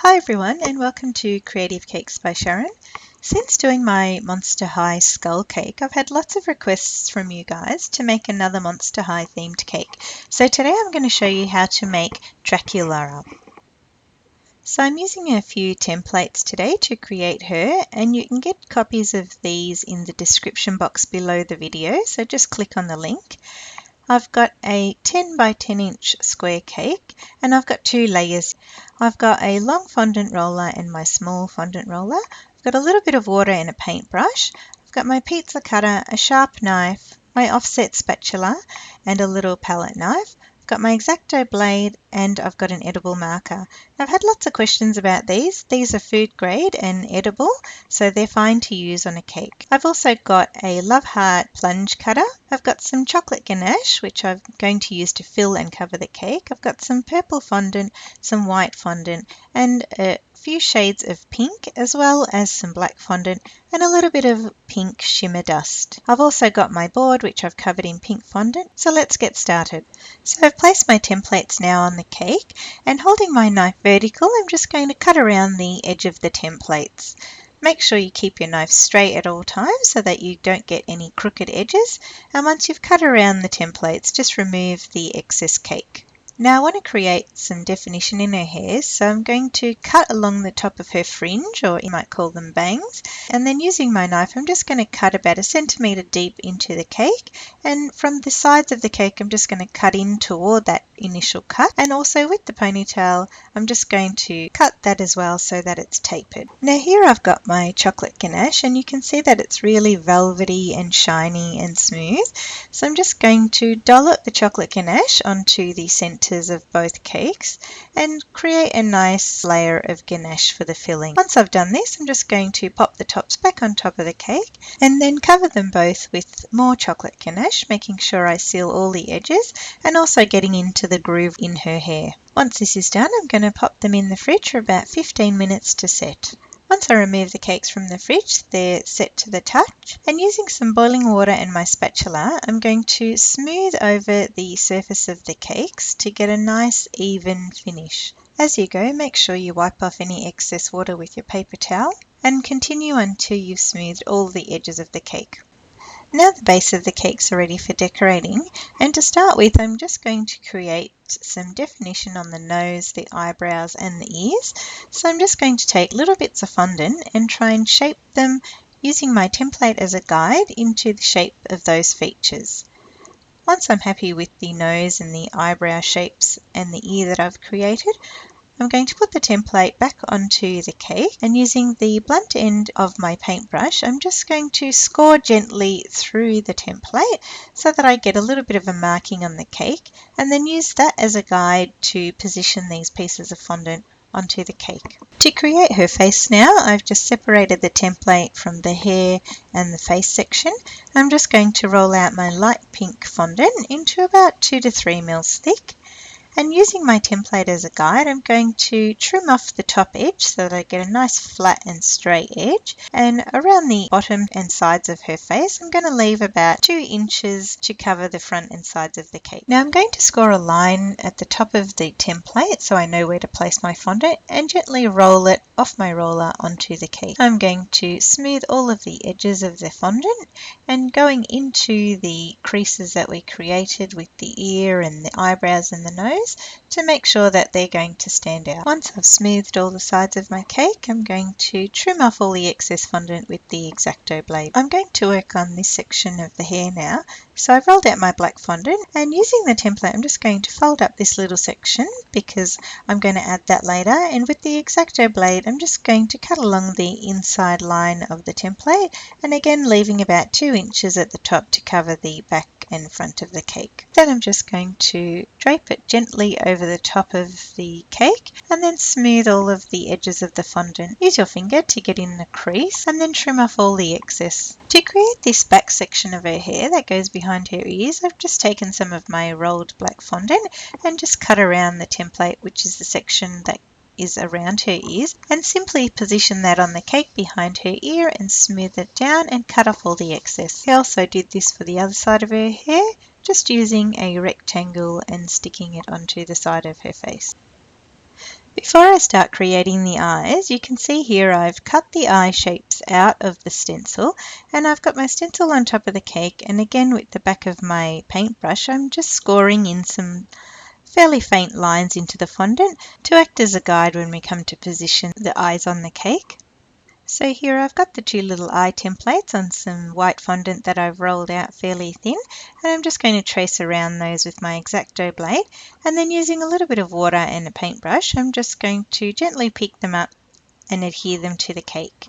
Hi everyone and welcome to Creative Cakes by Sharon. Since doing my Monster High skull cake, I've had lots of requests from you guys to make another Monster High themed cake. So today I'm going to show you how to make Draculaura. So I'm using a few templates today to create her, and you can get copies of these in the description box below the video, so just click on the link. I've got a 10 by 10 inch square cake and I've got two layers. I've got a long fondant roller and my small fondant roller. I've got a little bit of water and a paintbrush. I've got my pizza cutter, a sharp knife, my offset spatula and a little palette knife. I've got my X-Acto blade and I've got an edible marker. I've had lots of questions about these. These are food grade and edible, so they're fine to use on a cake. I've also got a Love Heart plunge cutter. I've got some chocolate ganache, which I'm going to use to fill and cover the cake. I've got some purple fondant, some white fondant, and a few shades of pink, as well as some black fondant and a little bit of pink shimmer dust. I've also got my board, which I've covered in pink fondant, so let's get started. So I've placed my templates now on the cake, and holding my knife vertical, I'm just going to cut around the edge of the templates. Make sure you keep your knife straight at all times so that you don't get any crooked edges, and once you've cut around the templates, just remove the excess cake. Now I want to create some definition in her hair, so I'm going to cut along the top of her fringe, or you might call them bangs, and then using my knife I'm just going to cut about 1 centimetre deep into the cake, and from the sides of the cake I'm just going to cut in toward that initial cut, and also with the ponytail I'm just going to cut that as well so that it's tapered. Now here I've got my chocolate ganache and you can see that it's really velvety and shiny and smooth, so I'm just going to dollop the chocolate ganache onto the centre of both cakes and create a nice layer of ganache for the filling. Once I've done this, I'm just going to pop the tops back on top of the cake and then cover them both with more chocolate ganache, making sure I seal all the edges and also getting into the groove in her hair. Once this is done, I'm going to pop them in the fridge for about 15 minutes to set. Once I remove the cakes from the fridge, they're set to the touch, and using some boiling water and my spatula, I'm going to smooth over the surface of the cakes to get a nice even finish. As you go, make sure you wipe off any excess water with your paper towel and continue until you've smoothed all the edges of the cake. Now the base of the cakes are ready for decorating, and to start with I'm just going to create some definition on the nose, the eyebrows and the ears. So I'm just going to take little bits of fondant and try and shape them using my template as a guide into the shape of those features. Once I'm happy with the nose and the eyebrow shapes and the ear that I've created, I'm going to put the template back onto the cake, and using the blunt end of my paintbrush I'm just going to score gently through the template so that I get a little bit of a marking on the cake, and then use that as a guide to position these pieces of fondant onto the cake. To create her face now, I've just separated the template from the hair and the face section. I'm just going to roll out my light pink fondant into about 2 to 3 mils thick. And using my template as a guide, I'm going to trim off the top edge so that I get a nice flat and straight edge. And around the bottom and sides of her face, I'm going to leave about 2 inches to cover the front and sides of the cake. Now I'm going to score a line at the top of the template so I know where to place my fondant, and gently roll it off my roller onto the cake. I'm going to smooth all of the edges of the fondant and going into the creases that we created with the ear and the eyebrows and the nose, to make sure that they're going to stand out. Once I've smoothed all the sides of my cake, I'm going to trim off all the excess fondant with the X-Acto blade. I'm going to work on this section of the hair now, so I've rolled out my black fondant, and using the template I'm just going to fold up this little section because I'm going to add that later, and with the X-Acto blade I'm just going to cut along the inside line of the template, and again leaving about 2 inches at the top to cover the back and front of the cake. Then I'm just going to drape it gently over the top of the cake and then smooth all of the edges of the fondant. Use your finger to get in the crease and then trim off all the excess. To create this back section of her hair that goes behind her ears, I've just taken some of my rolled black fondant and just cut around the template, which is the section that is around her ears, and simply position that on the cake behind her ear and smooth it down and cut off all the excess. I also did this for the other side of her hair, just using a rectangle and sticking it onto the side of her face. Before I start creating the eyes, you can see here I've cut the eye shapes out of the stencil, and I've got my stencil on top of the cake, and again with the back of my paintbrush I'm just scoring in some fairly faint lines into the fondant to act as a guide when we come to position the eyes on the cake. So here I've got the two little eye templates on some white fondant that I've rolled out fairly thin, and I'm just going to trace around those with my X-Acto blade, and then using a little bit of water and a paintbrush I'm just going to gently pick them up and adhere them to the cake.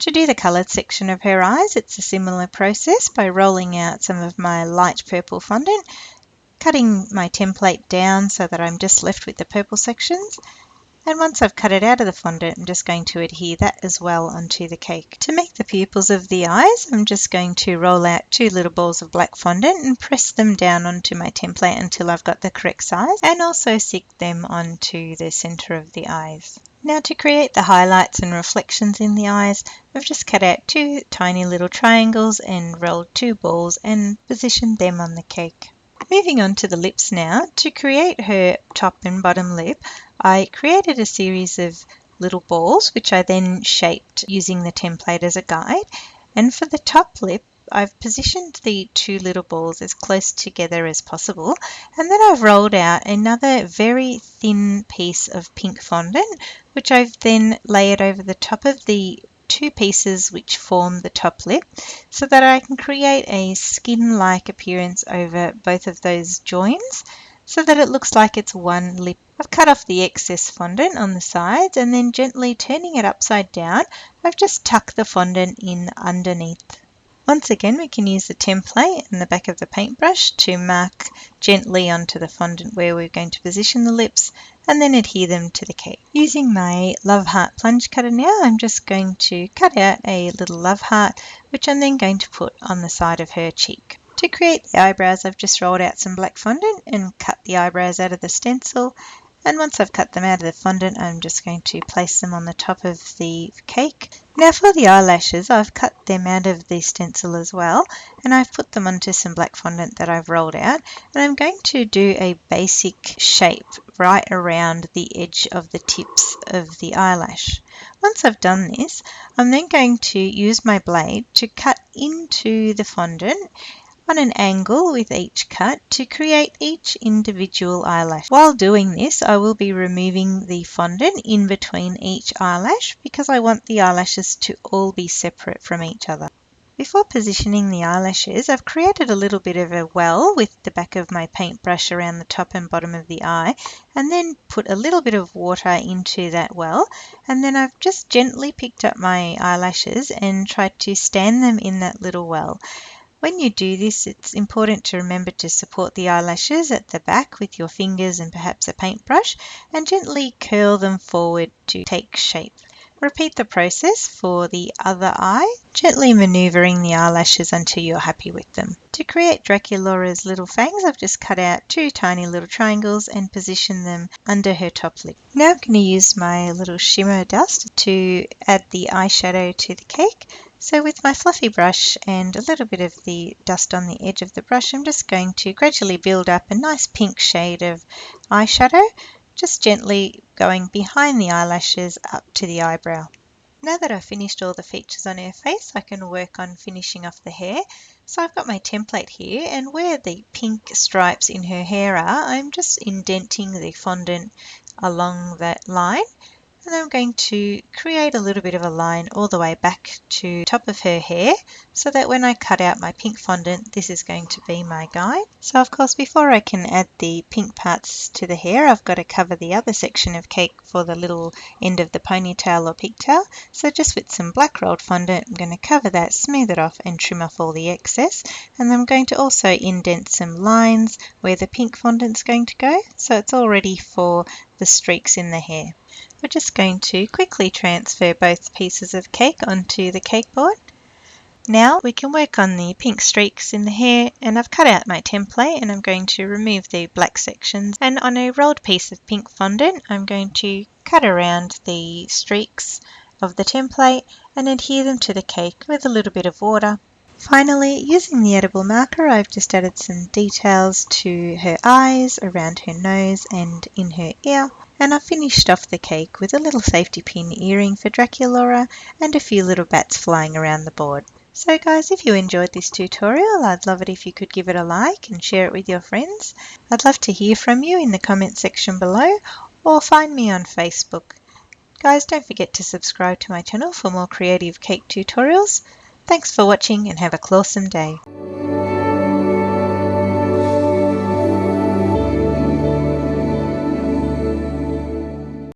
To do the coloured section of her eyes, it's a similar process by rolling out some of my light purple fondant, cutting my template down so that I'm just left with the purple sections. And once I've cut it out of the fondant, I'm just going to adhere that as well onto the cake. To make the pupils of the eyes, I'm just going to roll out two little balls of black fondant and press them down onto my template until I've got the correct size, and also stick them onto the centre of the eyes. Now to create the highlights and reflections in the eyes, I've just cut out two tiny little triangles and rolled two balls and positioned them on the cake. Moving on to the lips now, to create her top and bottom lip, I created a series of little balls which I then shaped using the template as a guide, and for the top lip I've positioned the two little balls as close together as possible, and then I've rolled out another very thin piece of pink fondant which I've then layered over the top of the two pieces which form the top lip, so that I can create a skin-like appearance over both of those joins so that it looks like it's one lip. I've cut off the excess fondant on the sides, and then gently turning it upside down, I've just tucked the fondant in underneath. Once again, we can use the template and the back of the paintbrush to mark gently onto the fondant where we're going to position the lips, and then adhere them to the cake. Using my love heart plunge cutter now, I'm just going to cut out a little love heart, which I'm then going to put on the side of her cheek. To create the eyebrows, I've just rolled out some black fondant and cut the eyebrows out of the stencil. And once I've cut them out of the fondant, I'm just going to place them on the top of the cake. Now for the eyelashes, I've cut them out of the stencil as well, and I've put them onto some black fondant that I've rolled out, and I'm going to do a basic shape right around the edge of the tips of the eyelash. Once I've done this, I'm then going to use my blade to cut into the fondant on an angle with each cut to create each individual eyelash. While doing this, I will be removing the fondant in between each eyelash because I want the eyelashes to all be separate from each other. Before positioning the eyelashes, I've created a little bit of a well with the back of my paintbrush around the top and bottom of the eye, and then put a little bit of water into that well, and then I've just gently picked up my eyelashes and tried to stand them in that little well. When you do this, it's important to remember to support the eyelashes at the back with your fingers and perhaps a paintbrush, and gently curl them forward to take shape. Repeat the process for the other eye, gently manoeuvring the eyelashes until you're happy with them. To create Draculaura's little fangs, I've just cut out two tiny little triangles and positioned them under her top lip. Now I'm going to use my little shimmer dust to add the eyeshadow to the cake. So with my fluffy brush and a little bit of the dust on the edge of the brush, I'm just going to gradually build up a nice pink shade of eyeshadow, just gently going behind the eyelashes up to the eyebrow. Now that I've finished all the features on her face, I can work on finishing off the hair. So I've got my template here, and where the pink stripes in her hair are, I'm just indenting the fondant along that line. And I'm going to create a little bit of a line all the way back to the top of her hair, so that when I cut out my pink fondant, this is going to be my guide. So of course, before I can add the pink parts to the hair, I've got to cover the other section of cake for the little end of the ponytail or pigtail. So just with some black rolled fondant, I'm going to cover that, smooth it off and trim off all the excess. And I'm going to also indent some lines where the pink fondant's going to go, so it's all ready for the streaks in the hair. We're just going to quickly transfer both pieces of cake onto the cake board. Now we can work on the pink streaks in the hair, and I've cut out my template and I'm going to remove the black sections, and on a rolled piece of pink fondant I'm going to cut around the streaks of the template and adhere them to the cake with a little bit of water. Finally, using the edible marker, I've just added some details to her eyes, around her nose and in her ear, and I've finished off the cake with a little safety pin earring for Draculaura and a few little bats flying around the board. So guys, if you enjoyed this tutorial, I'd love it if you could give it a like and share it with your friends. I'd love to hear from you in the comment section below or find me on Facebook. Guys, don't forget to subscribe to my channel for more creative cake tutorials. Thanks for watching and have a clawsome day.